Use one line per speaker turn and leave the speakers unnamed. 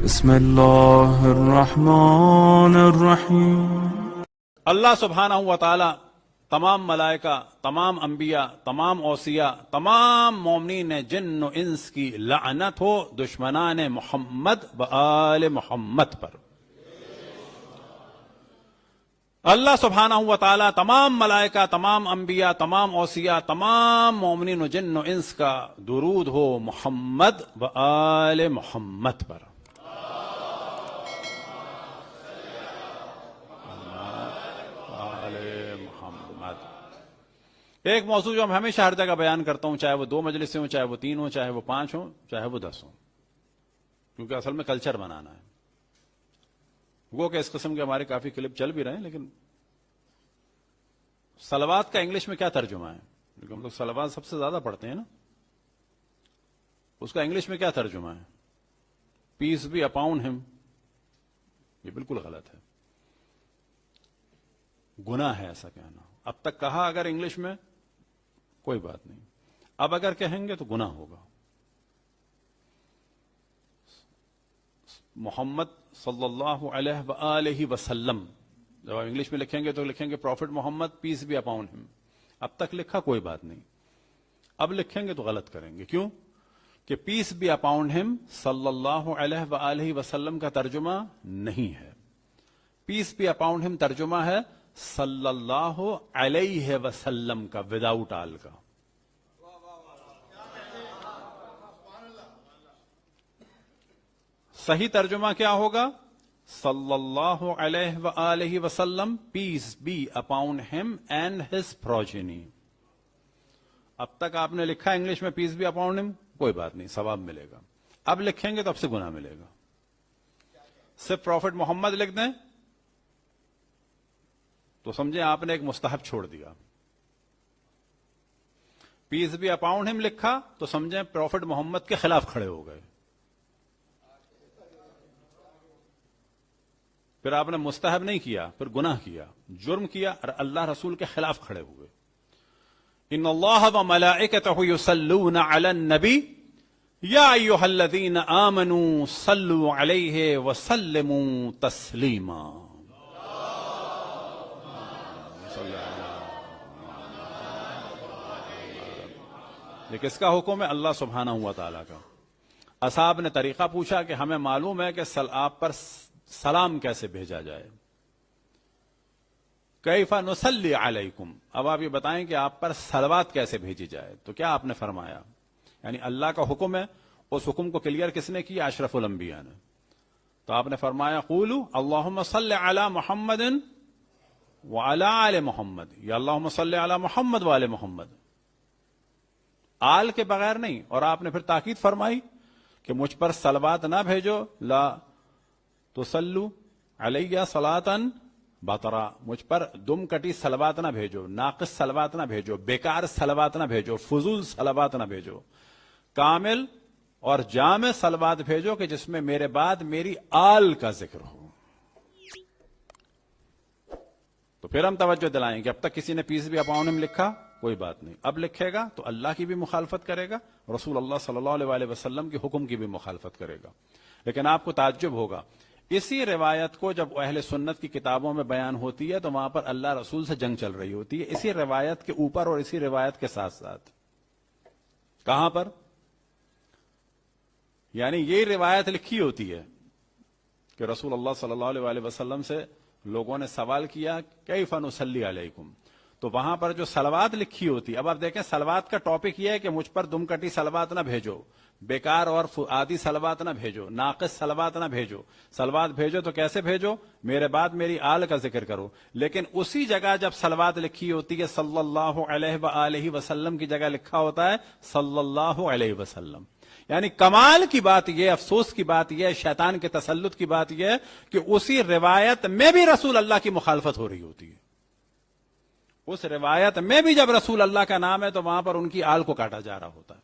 بسم اللہ الرحمن الرحیم۔
اللہ سبحانہ و تعالی تمام ملائکہ، تمام انبیاء، تمام اوصیاء، تمام مومنین جن و انس کی لعنت ہو دشمنان محمد و آل محمد پر۔ اللہ سبحانہ و تعالی تمام ملائکہ، تمام انبیاء، تمام اوصیاء، تمام مومنین و جن و انس کا درود ہو محمد و آل محمد پر۔ ایک موضوع جو ہم ہمیشہ ہر جگہ بیان کرتا ہوں، چاہے وہ 2 مجلسیں ہوں، چاہے وہ 3 ہوں، چاہے وہ 5 ہوں، چاہے وہ 10 ہوں، کیونکہ اصل میں کلچر بنانا ہے۔ وہ کہ اس قسم کے ہمارے کافی کلپ چل بھی رہے ہیں، لیکن صلوات کا انگلش میں کیا ترجمہ ہے؟ کیونکہ ہم لوگ صلوات سب سے زیادہ پڑھتے ہیں نا، اس کا انگلش میں کیا ترجمہ ہے؟ پیس بی اپاؤن ہم۔ یہ بالکل غلط ہے، گناہ ہے ایسا کہنا۔ اب تک کہا اگر انگلش میں کوئی بات نہیں، اب اگر کہیں گے تو گناہ ہوگا۔ محمد صلی اللہ علیہ وآلہ وسلم جب آپ انگلش میں لکھیں گے تو لکھیں گے prophet Muhammad peace be upon him. اب تک لکھا کوئی بات نہیں، اب لکھیں گے تو غلط کریں گے۔ کیوں؟ کہ پیس بی اپاؤن ہم صلی اللہ علیہ وآلہ وسلم کا ترجمہ نہیں ہے۔ پیس بی اپاؤن ہم ترجمہ ہے صلی اللہ علیہ وسلم کا، وداؤٹ آل کا۔ صحیح ترجمہ کیا ہوگا؟ صلی اللہ علیہ وآلہ وسلم، پیس بی اپاؤن ہم اینڈ ہز پروجینی۔ اب تک آپ نے لکھا انگلش میں پیس بی اپاؤن ہم، کوئی بات نہیں، ثواب ملے گا۔ اب لکھیں گے تو اب سے گناہ ملے گا۔ صرف پروفٹ محمد لکھ دیں تو سمجھیں آپ نے ایک مستحب چھوڑ دیا۔ پیس بی اپاؤن ہم لکھا تو سمجھیں پروفٹ محمد کے خلاف کھڑے ہو گئے۔ پھر آپ نے مستحب نہیں کیا، پھر گناہ کیا، جرم کیا اور اللہ رسول کے خلاف کھڑے ہوئے۔ ان اللہ وملائکتہ یصلون علی النبی یا ایھا الذین آمنوا صلوا علیہ وسلموا تسلیما۔ یہ کس کا حکم ہے؟ اللہ سبحانہ و تعالیٰ کا۔ اصحاب نے طریقہ پوچھا کہ ہمیں معلوم ہے کہ آپ پر سلام کیسے بھیجا جائے۔ کیف نصلی علیکم، اب آپ یہ بتائیں کہ آپ پر صلوات کیسے بھیجی جائے۔ تو کیا آپ نے فرمایا؟ یعنی اللہ کا حکم ہے، اس حکم کو کلیئر کس نے کیا؟ اشرف الانبیاء نے۔ تو آپ نے فرمایا قولوا اللہم صلی علی محمد وعلی آل محمد، یا اللہم صلی علی محمد وعلی محمد، آل کے بغیر نہیں۔ اور آپ نے پھر تاکید فرمائی کہ مجھ پر صلوات نہ بھیجو، لا تصلوا علیہ صلاۃ باطرا، مجھ پر دم کٹی صلوات نہ بھیجو، ناقص صلوات نہ بھیجو، بیکار صلوات نہ بھیجو، فضول صلوات نہ بھیجو، کامل اور جامع صلوات بھیجو کہ جس میں میرے بعد میری آل کا ذکر ہو۔ تو پھر ہم توجہ دلائیں کہ اب تک کسی نے پیس بی اپاؤن ہم لکھا، کوئی بات نہیں، اب لکھے گا تو اللہ کی بھی مخالفت کرے گا، رسول اللہ صلی اللہ علیہ وآلہ وسلم کے حکم کی بھی مخالفت کرے گا۔ لیکن آپ کو تعجب ہوگا، اسی روایت کو جب اہل سنت کی کتابوں میں بیان ہوتی ہے تو وہاں پر اللہ رسول سے جنگ چل رہی ہوتی ہے، اسی روایت کے اوپر اور اسی روایت کے ساتھ ساتھ۔ کہاں پر؟ یعنی یہ روایت لکھی ہوتی ہے کہ رسول اللہ صلی اللہ علیہ وآلہ وسلم سے لوگوں نے سوال کیا کیف نصلی علیکم، تو وہاں پر جو صلوات لکھی ہوتی، اب آپ دیکھیں صلوات کا ٹاپک یہ ہے کہ مجھ پر دم کٹی صلوات نہ بھیجو، بیکار اور آدھی صلوات نہ بھیجو، ناقص صلوات نہ بھیجو، صلوات بھیجو تو کیسے بھیجو؟ میرے بعد میری آل کا ذکر کرو۔ لیکن اسی جگہ جب صلوات لکھی ہوتی ہے صلی اللہ علیہ وآلہ وسلم کی جگہ لکھا ہوتا ہے صلی اللہ علیہ وسلم۔ یعنی کمال کی بات یہ، افسوس کی بات یہ، شیطان کے تسلط کی بات یہ کہ اسی روایت میں بھی رسول اللہ کی مخالفت ہو رہی ہوتی ہے۔ اس روایت میں بھی جب رسول اللہ کا نام ہے تو وہاں پر ان کی آل کو کاٹا جا رہا ہوتا ہے۔